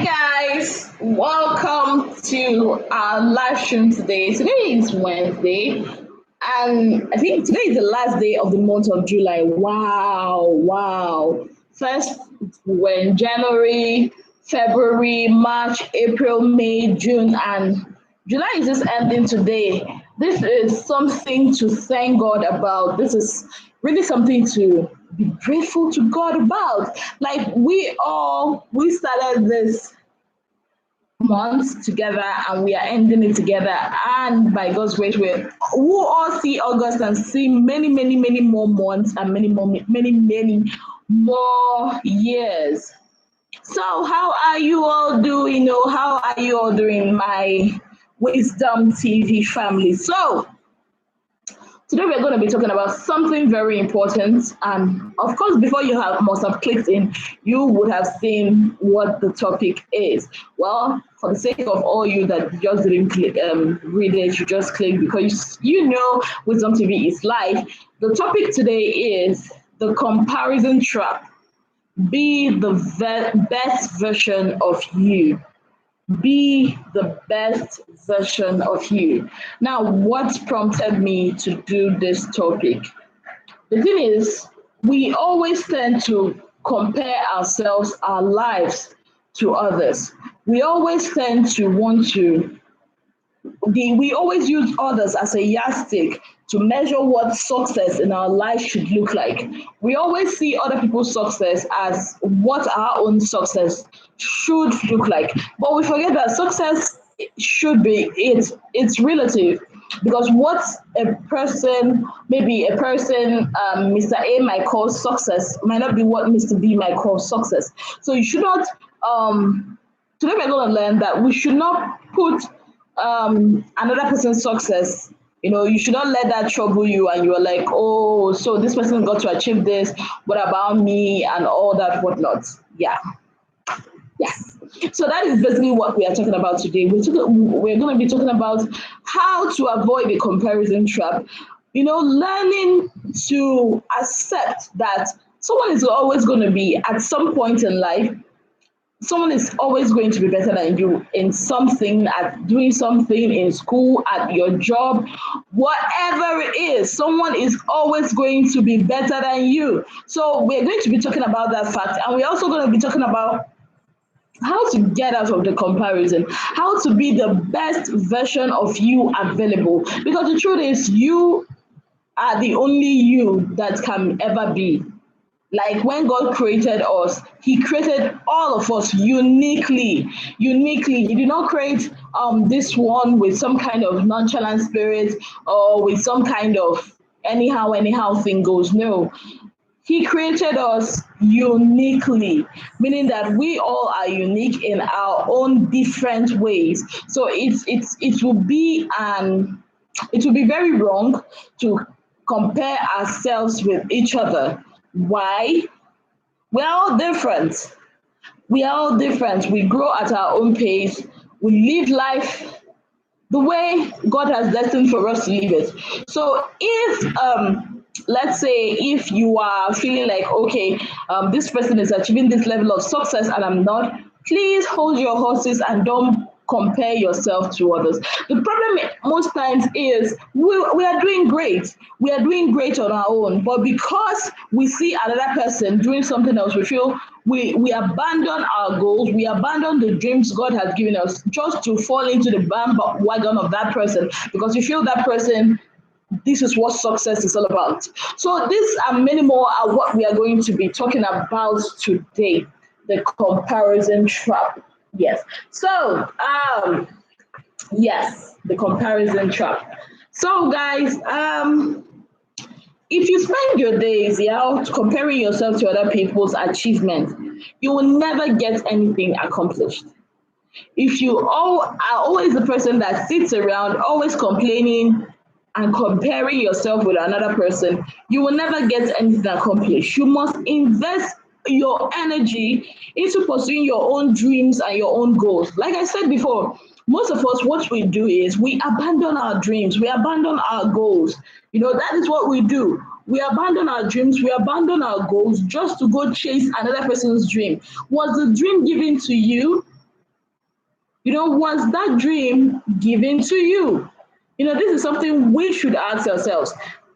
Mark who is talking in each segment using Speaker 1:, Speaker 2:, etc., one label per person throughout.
Speaker 1: Guys, welcome to our live stream today. Today is Wednesday, and I think today is the last day of the month of July. Wow. First, we're in January, February, March, April, May, June, and July is just ending today. This is something to thank God about. This is really something to be grateful to God about. Like we started this months together and we are ending it together, and by God's grace we'll all see August and see many more months and many more years. So how are you all doing? How are you all doing, my Wisdom TV family? So today we're going to be talking about something very important, and of course, before must have clicked in, you would have seen what the topic is. Well, for the sake of all you that just didn't click, read it, you just click because Wisdom TV is live. The topic today is the comparison trap. Be the best version of you. Be the best version of you. Now, what prompted me to do this topic? The thing is, we always tend to compare ourselves, our lives, to others. We always tend to we always use others as a yardstick to measure what success in our life should look like. We always see other people's success as what our own success should look like. But we forget that success should be, it's relative, because what a person, Mr. A might call success might not be what Mr. B might call success. So you should not, today we're going to learn that we should not put another person's success, you should not let that trouble you and you're like, oh, so this person got to achieve this, what about me, and all that whatnot. Yes. So that is basically what we are talking about today. We're going to be talking about how to avoid the comparison trap, learning to accept that someone is always going to be, at some point in life, someone is always going to be better than you in something, at doing something in school, at your job, whatever it is, someone is always going to be better than you. So we're going to be talking about that fact, and we're also going to be talking about how to get out of the comparison, how to be the best version of you available. Because the truth is, you are the only you that can ever be. Like when God created us, He created all of us uniquely. He did not create this one with some kind of nonchalant spirit or with some kind of anyhow thing goes. No. He created us uniquely, meaning that we all are unique in our own different ways. So it will be very wrong to compare ourselves with each other. Why? We're all different. We grow at our own pace. We live life the way God has destined for us to live it. So if let's say if you are feeling like, okay, this person is achieving this level of success and I'm not, please hold your horses and don't compare yourself to others. The problem most times is we are doing great. We are doing great on our own, but because we see another person doing something else, we feel we abandon our goals, we abandon the dreams God has given us just to fall into the bandwagon of that person, because we feel that person, this is what success is all about. So this and many more are what we are going to be talking about today, the comparison trap. Yes. So, yes, the comparison trap. So, guys, if you spend your days out comparing yourself to other people's achievements, you will never get anything accomplished. If you all are always the person that sits around, always complaining and comparing yourself with another person, you will never get anything accomplished. You must invest your energy into pursuing your own dreams and your own goals. Like I said before, most of us, what we do is we abandon our dreams, we abandon our goals. That is what we do. We abandon our dreams, we abandon our goals just to go chase another person's dream. Was the dream given to you? Was that dream given to you? This is something we should ask ourselves.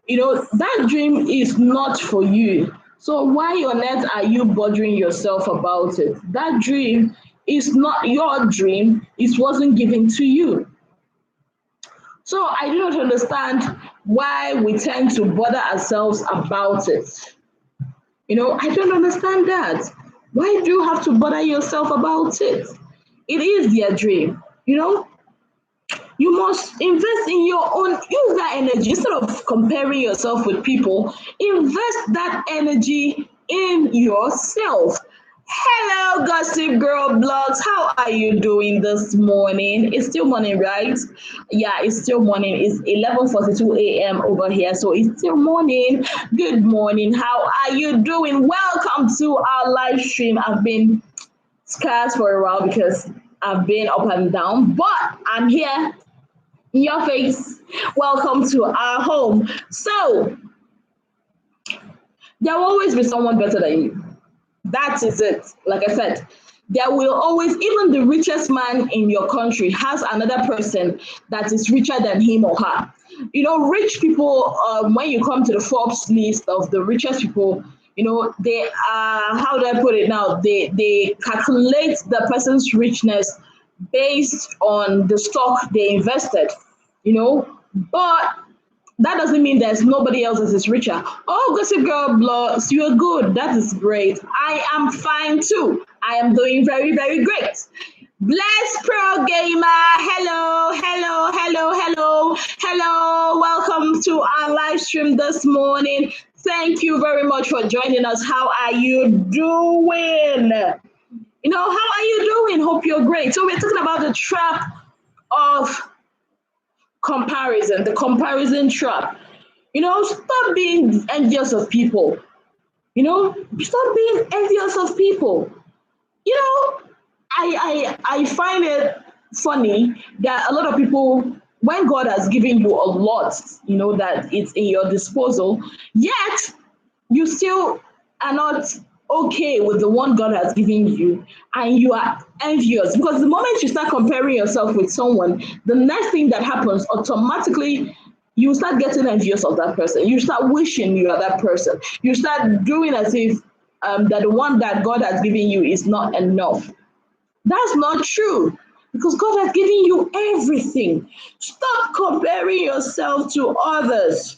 Speaker 1: That dream is not for you. So why on earth are you bothering yourself about it? That dream is not your dream. It wasn't given to you. So I do not understand why we tend to bother ourselves about it. I don't understand that. Why do you have to bother yourself about it? It is their dream. You must invest in your own, use that energy instead of comparing yourself with people. Invest that energy in yourself. Hello, Gossip Girl Blogs. How are you doing this morning? It's still morning, right? Yeah, it's still morning. It's 11:42 a.m. over here, so it's still morning. Good morning. How are you doing? Welcome to our live stream. I've been scarce for a while because I've been up and down, but I'm here in your face. Welcome to our home. So, there will always be someone better than you. That is it. Like I said, there will always, even the richest man in your country has another person that is richer than him or her. Rich people, when you come to the Forbes list of the richest people, they are, how do I put it now? They calculate the person's richness based on the stock they invested, but that doesn't mean there's nobody else that is richer. Oh, Gossip Girl Blogs, you're good. That is great. I am fine too. I am doing very, very great. Bless Pro Gamer. Hello, hello, hello, hello, hello. Welcome to our live stream this morning. Thank you very much for joining us. How are you doing? How are you doing? Hope you're great. So we're talking about the trap of comparison, the comparison trap. Stop being envious of people. Stop being envious of people. I find it funny that a lot of people, when God has given you a lot, that it's in your disposal, yet you still are not okay with the one God has given you, and you are envious, because the moment you start comparing yourself with someone, the next thing that happens automatically, you start getting envious of that person. You start wishing you are that person. You start doing as if that the one that God has given you is not enough. That's not true, because God has given you everything. Stop comparing yourself to others.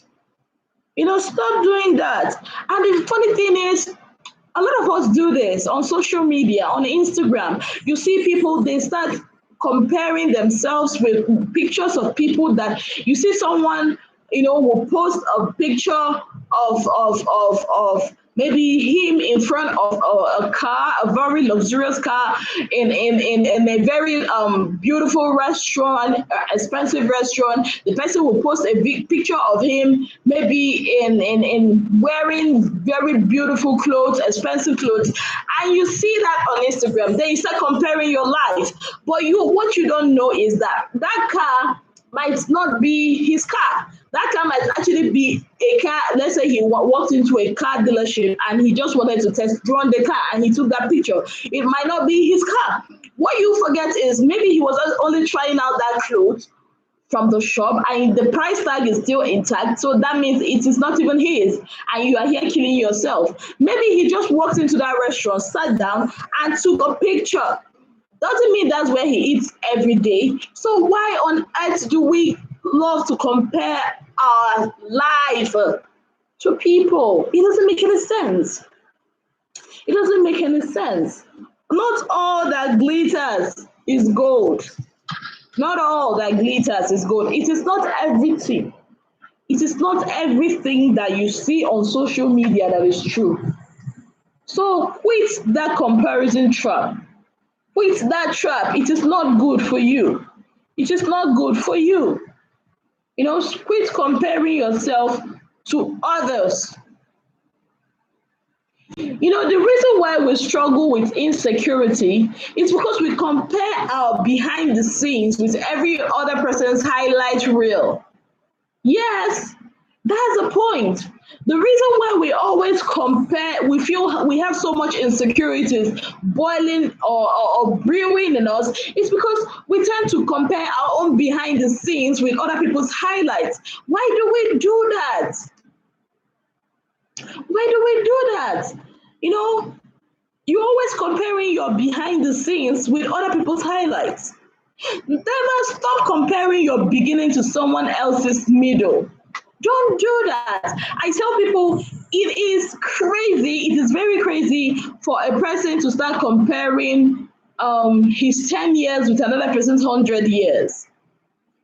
Speaker 1: Stop doing that. And the funny thing is, a lot of us do this on social media, on Instagram. You see people, they start comparing themselves with pictures of people that you see someone, will post a picture of maybe him in front of a car, a very luxurious car, in a very beautiful restaurant, expensive restaurant. The person will post a big picture of him, maybe in wearing very beautiful clothes, expensive clothes, and you see that on Instagram. Then you start comparing your life, but what you don't know is that car might not be his car. That car might actually be a car. Let's say he walked into a car dealership and he just wanted to test drive the car and he took that picture. It might not be his car. What you forget is maybe he was only trying out that clothes from the shop and the price tag is still intact. So that means it is not even his, and you are here killing yourself. Maybe he just walked into that restaurant, sat down and took a picture. Doesn't mean that's where he eats every day. So why on earth do we love to compare our life to people? It doesn't make any sense. It doesn't make any sense. Not all that glitters is gold. Not all that glitters is gold. It is not everything. It is not everything that you see on social media that is true. So quit that comparison trap. Quit that trap. It is not good for you. It is not good for you. Quit comparing yourself to others. The reason why we struggle with insecurity is because we compare our behind the scenes with every other person's highlight reel. Yes, that's the point. The reason why we always compare, we feel we have so much insecurities boiling or brewing in us, is because we tend to compare our own behind the scenes with other people's highlights. Why do we do that? Why do we do that? You know, you're always comparing your behind the scenes with other people's highlights. Never stop comparing your beginning to someone else's middle. Don't do that. I tell people it is crazy, it is very crazy for a person to start comparing his 10 years with another person's 100 years.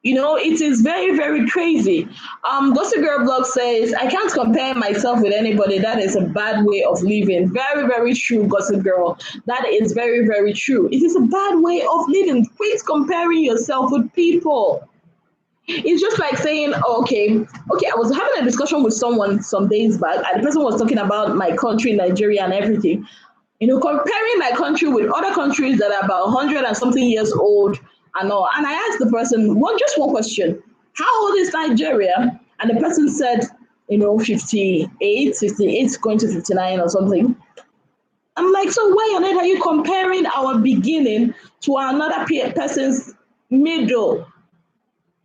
Speaker 1: You know, it is very, very crazy. Gossip Girl blog says, I can't compare myself with anybody. That is a bad way of living. Very, very true, Gossip Girl. That is very, very true. It is a bad way of living. Quit comparing yourself with people. It's just like saying, oh, okay, I was having a discussion with someone some days back, and the person was talking about my country, Nigeria, and everything. You know, comparing my country with other countries that are about 100 and something years old and all. And I asked the person just one question: how old is Nigeria? And the person said, 58 going to 59 or something. I'm like, so why on earth are you comparing our beginning to another person's middle?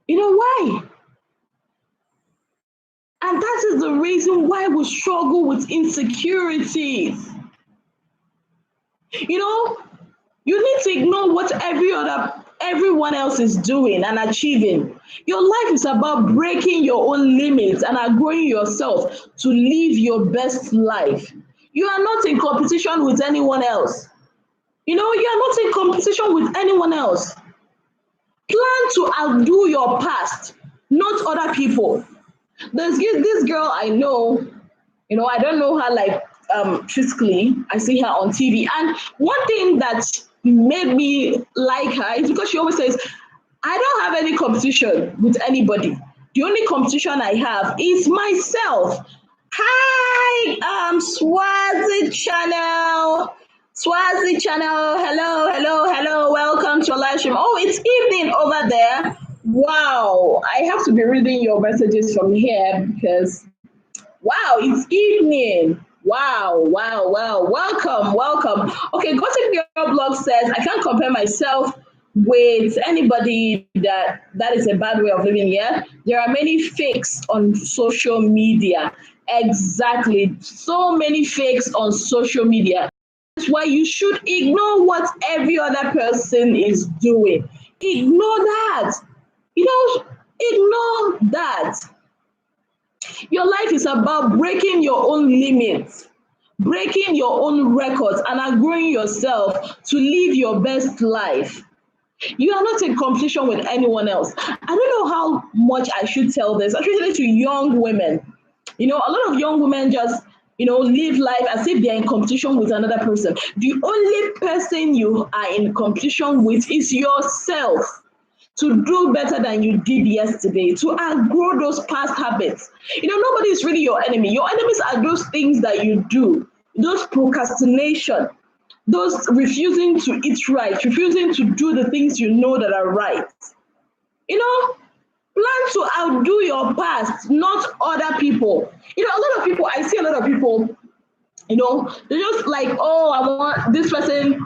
Speaker 1: You know why? And that is the reason why we struggle with insecurities. You know, you need to ignore what everyone else is doing and achieving. Your life is about breaking your own limits and outgrowing yourself to live your best life. You are not in competition with anyone else. You know, you are not in competition with anyone else. Plan to outdo your past, not other people. There's this girl I know, I don't know her like physically. I see her on TV. And one thing that made me like her is because she always says, I don't have any competition with anybody. The only competition I have is myself. Hi, Swazi channel. Swazi channel. Hello, hello, hello. Welcome to a live stream. Oh, it's evening over there. Wow. I have to be reading your messages from here because wow, it's evening. Wow, wow, wow. Welcome, welcome. Okay, Gossip Girl blog says, I can't compare myself with anybody. That is a bad way of living. Yeah, there are many fakes on social media. Exactly, so many fakes on social media. That's why you should ignore what every other person is doing. Ignore that. Ignore that. Your life is about breaking your own limits, breaking your own records, and outgrowing yourself to live your best life. You are not in competition with anyone else. I don't know how much I should tell this, especially to young women. A lot of young women just, live life as if they're in competition with another person. The only person you are in competition with is yourself. To do better than you did yesterday, to outgrow those past habits. Nobody is really your enemy. Your enemies are those things that you do, those procrastination, those refusing to eat right, refusing to do the things you know that are right. Plan to outdo your past, not other people. A lot of people, I see a lot of people, they're just like, oh, I want this person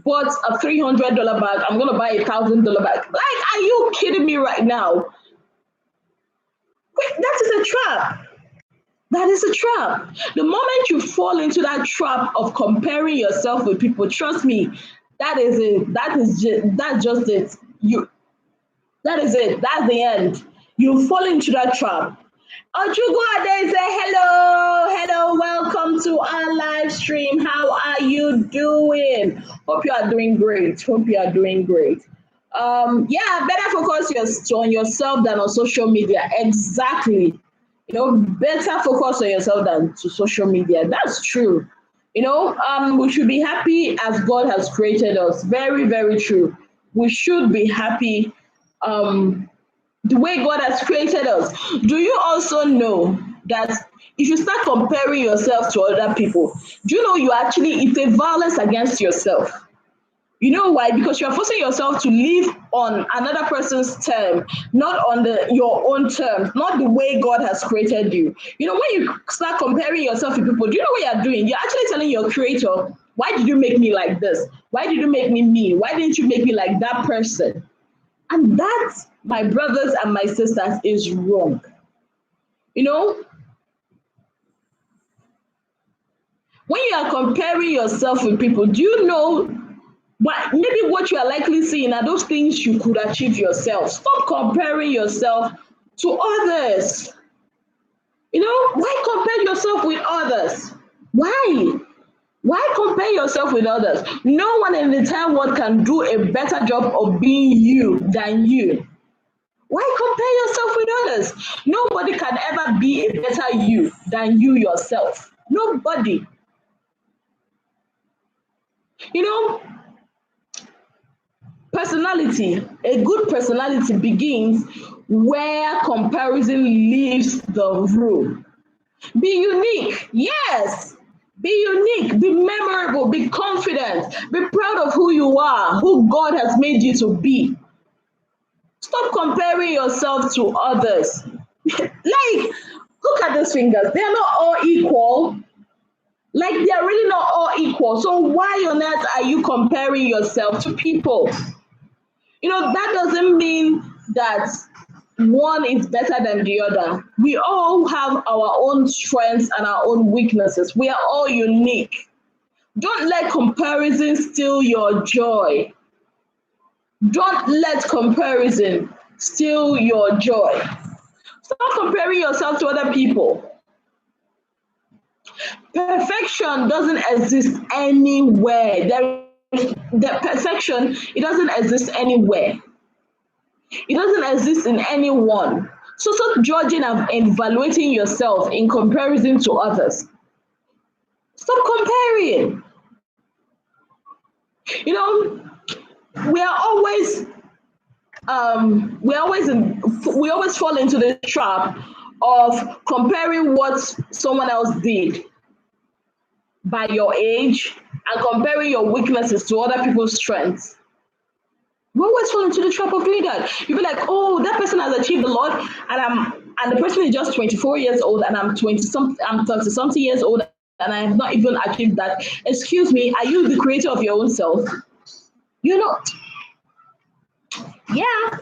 Speaker 1: bought a $300 bag. I'm gonna buy $1,000 bag. Like, are you kidding me right now? Wait, that is a trap. That is a trap. The moment you fall into that trap of comparing yourself with people, trust me, that is it. That's just it. That is it. That's the end. You fall into that trap. Ojuguade say hello, welcome to our live stream. How are you doing? Hope you are doing great. Better focus on yourself than on social media. Exactly. Better focus on yourself than to social media. That's true. We should be happy as God has created us. Very, very true. We should be happy the way God has created us. Do you also know that if you start comparing yourself to other people, do you know it's a violence against yourself? You know why? Because you're forcing yourself to live on another person's term, not on your own terms, not the way God has created you. You know, when you start comparing yourself to people, do you know what you're doing? You're actually telling your creator, why did you make me like this? Why did you make me mean? Why didn't you make me like that person? And that, my brothers and my sisters, is wrong. You know, when you are comparing yourself with people, do you know maybe what you are likely seeing are those things you could achieve yourself? Stop comparing yourself to others. You know, why compare yourself with others? Why? Why compare yourself with others? No one in the entire world can do a better job of being you than you. Why compare yourself with others? Nobody can ever be a better you than you yourself. Nobody. You know, personality, a good personality begins where comparison leaves the room. Be unique, yes. Be unique, be memorable, be confident, be proud of who you are, who God has made you to be. Stop comparing yourself to others. Like, look at these fingers. They are not all equal. Like, they are really not all equal. So why on earth are you comparing yourself to people? You know, that doesn't mean that one is better than the other. We all have our own strengths and our own weaknesses. We are all unique. Don't let comparison steal your joy. Don't let comparison steal your joy. Stop comparing yourself to other people. Perfection doesn't exist anywhere. The perfection, it doesn't exist anywhere. It doesn't exist in anyone. So stop judging and evaluating yourself in comparison to others. Stop comparing. You know, we always fall into the trap of comparing what someone else did by your age and comparing your weaknesses to other people's strengths. We always fall into the trap of doing that. You'll be like, oh, that person has achieved a lot, and the person is just 24 years old, and I'm 30 something years old, and I have not even achieved that. Excuse me, are you the creator of your own self? You're not. Yeah.